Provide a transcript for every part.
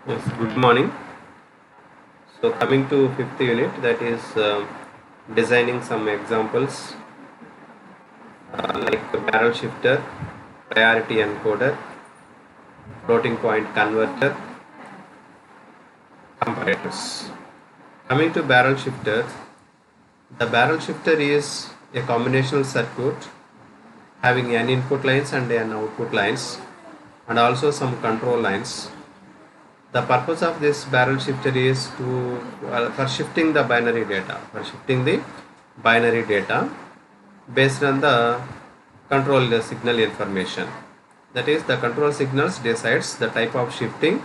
Yes, good morning. So coming to fifth unit, that is designing some examples like barrel shifter, priority encoder, floating point converter, comparators. Coming to barrel shifter, the barrel shifter is a combinational circuit having n input lines and n output lines, and also some control lines. The purpose of this barrel shifter is to for shifting the binary data based on the control the signal information. That is, the control signals decides the type of shifting,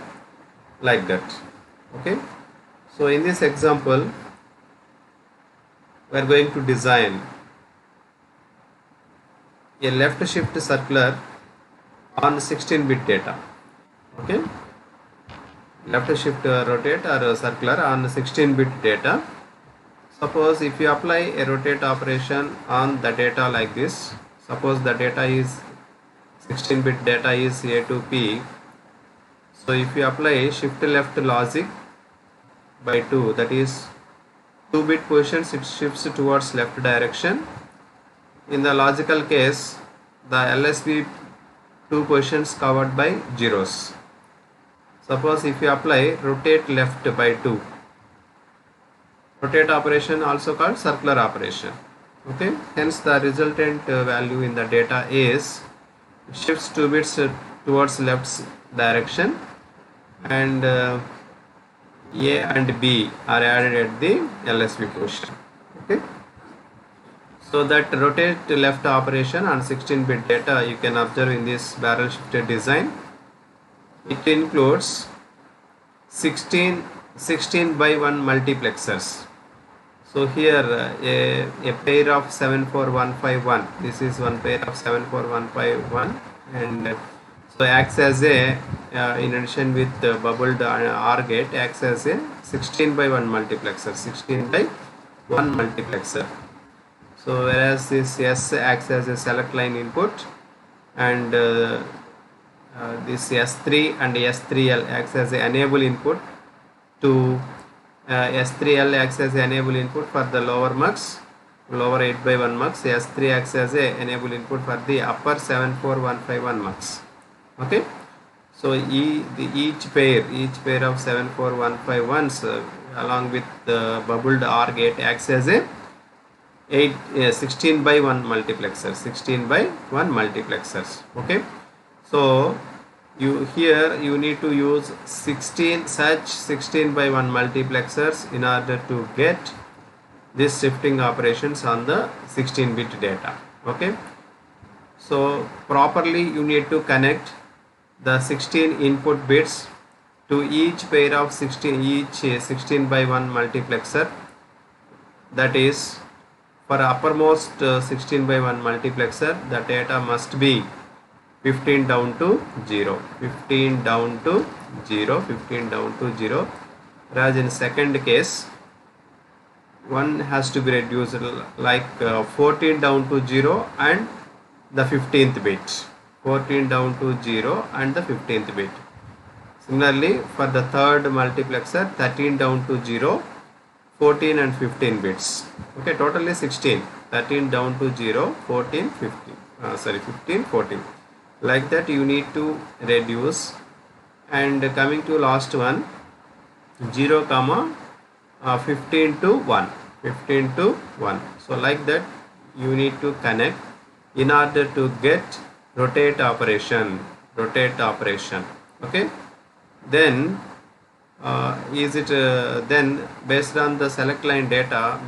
like that. Okay. So in this example, we are going to design a left shift circular on 16-bit data. Okay. Left shift rotate or circular on 16-bit data. Suppose if you apply a rotate operation on the data like this, suppose the data is 16-bit data is A to P. So if you apply shift left logic by 2, that is 2-bit positions, it shifts towards left direction. In the logical case, the LSB 2 positions covered by zeros. Suppose if you apply rotate left by 2, rotate operation also called circular operation. Okay, hence the resultant value in the data is shifts 2 bits towards left direction, and A and B are added at the LSB position. Okay, so that rotate left operation on 16-bit data you can observe in this barrel shifted design. It includes 16 by 1 multiplexers. So here a pair of 74151, this is one pair of 74151, and so acts as a in addition with the bubbled OR gate, acts as a 16 by 1 multiplexer, 16 by 1 multiplexer. So whereas this S acts as a select line input, and this S3 and S3L acts as an enable input to S3L acts as an enable input for the lower mux, lower 8 by 1 mux. S3 acts as an enable input for the upper 74151 mux. Okay, so each pair of 74151s along with the bubbled OR gate acts as a 16 by 1 multiplexer, 16 by 1 multiplexers. Okay, so you need to use 16 such 16 by 1 multiplexers in order to get this shifting operations on the 16-bit data. Okay, so properly you need to connect the 16 input bits to each pair of 16 by 1 multiplexer. That is, for uppermost 16 by 1 multiplexer, the data must be 15 down to 0, 15 down to 0, 15 down to 0. Whereas in second case, one has to be reduced like 14 down to 0 and the 15th bit, 14 down to 0 and the 15th bit. Similarly, for the third multiplexer, 13 down to 0, 14 and 15 bits. Okay, totally 16. 13 down to 0, 14, 15. 15, 14. Like that you need to reduce. And coming to last one, 0 comma 15 to 1, 15 to 1. So like that you need to connect in order to get rotate operation. Okay, then then based on the select line data,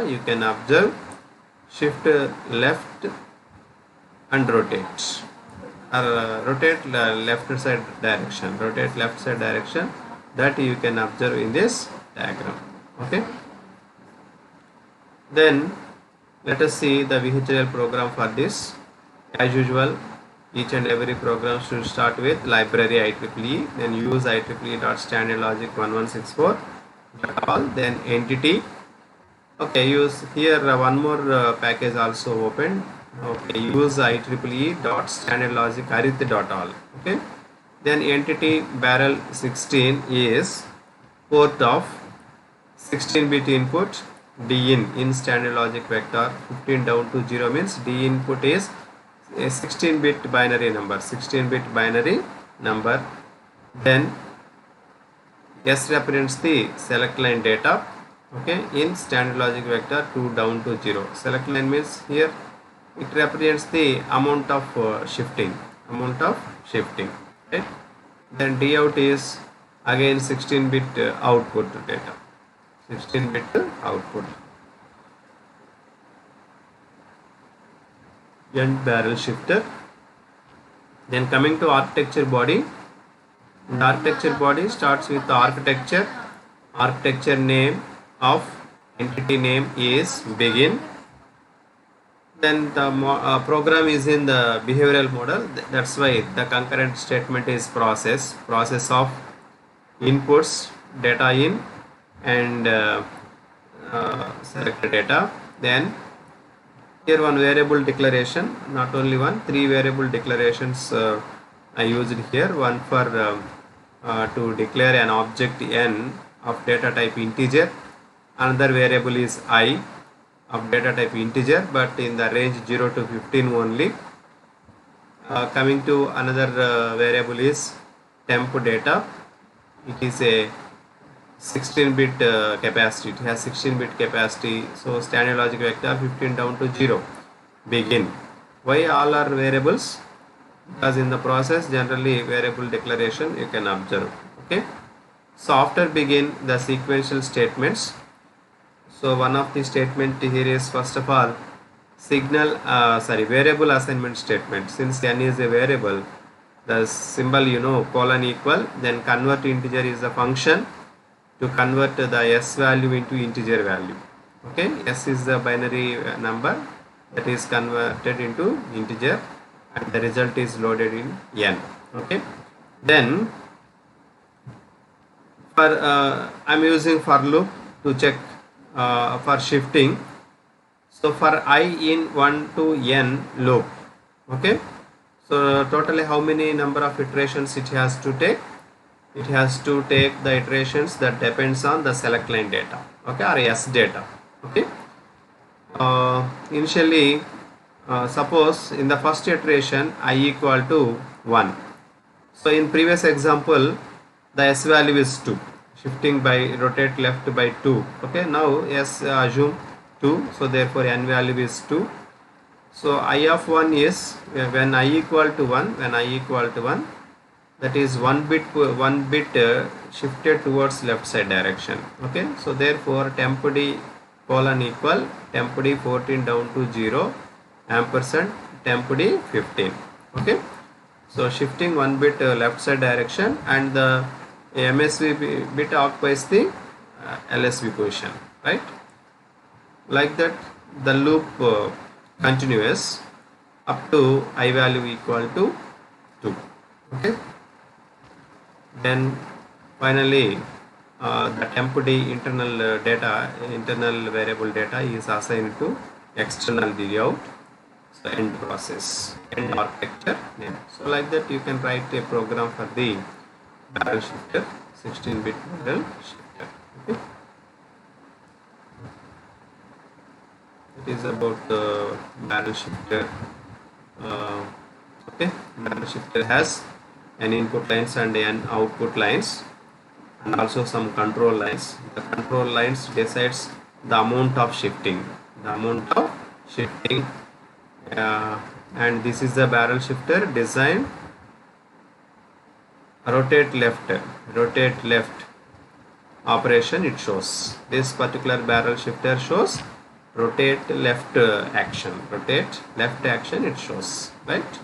you can observe shift left and rotate, or rotate left side direction, that you can observe in this diagram. Okay, then let us see the VHDL program for this. As usual, each and every program should start with library IEEE, then use IEEE.StandardLogic 1164, then entity. Okay, use here one more package also opened. Okay, use IEEE.StandardLogic arith.all. Okay, Then entity barrel 16 is port of 16-bit input D in standard logic vector. 15 down to 0 means D input is a 16-bit binary number. 16-bit binary number. Then S represents the select line data. Okay, in standard logic vector 2 down to 0. Select line means here it represents the amount of shifting. Right? Then D out is again 16-bit output data. 16-bit output. End barrel shifter. Then coming to architecture body. The architecture body starts with the architecture. Architecture name of entity name is begin. Then the program is in the behavioral model. That's why the concurrent statement is process of inputs, data in and select data. Then here one variable declaration, not only one, 3 variable declarations I used here. One for to declare an object n of data type integer. Another variable is I of data type integer, but in the range 0 to 15 only. Coming to another variable is temp data. It is a 16-bit capacity. It has 16-bit capacity. So standard logic vector 15 down to 0. Begin. Why all are variables? Because in the process generally variable declaration you can observe. Okay. So after begin the sequential statements. So one of the statement here is first of all variable assignment statement. Since n is a variable, the symbol colon equal, then convert integer is a function to convert the s value into integer value. Okay, s is the binary number that is converted into integer and the result is loaded in n. Okay, then for I'm using for loop to check for shifting. So for I in 1 to n loop. Okay, so totally how many number of iterations it has to take? It has to take the iterations that depends on the select line data, okay, or S data. Okay, initially suppose in the first iteration I equal to 1. So in previous example the S value is 2, shifting by rotate left by 2. Okay, now S assume 2, so therefore n value is 2. So I of 1 is when I equal to 1, that is one bit shifted towards left side direction. Okay, so therefore temp d colon equal temp d 14 down to 0 ampersand temp d 15. Okay, so shifting one bit left side direction and the MSB bit occupies the LSB position, right? Like that the loop continuous up to I value equal to 2. Okay, then finally the temp d internal variable data is assigned to external d out. So end process, end architecture name. So like that you can write a program for the barrel shifter, 16-bit barrel shifter. Okay, it is about the barrel shifter. Okay, barrel shifter has n input lines and n output lines and also some control lines. The control lines decides the amount of shifting, and this is the barrel shifter design. Rotate left operation it shows. This particular barrel shifter shows rotate left action it shows, right?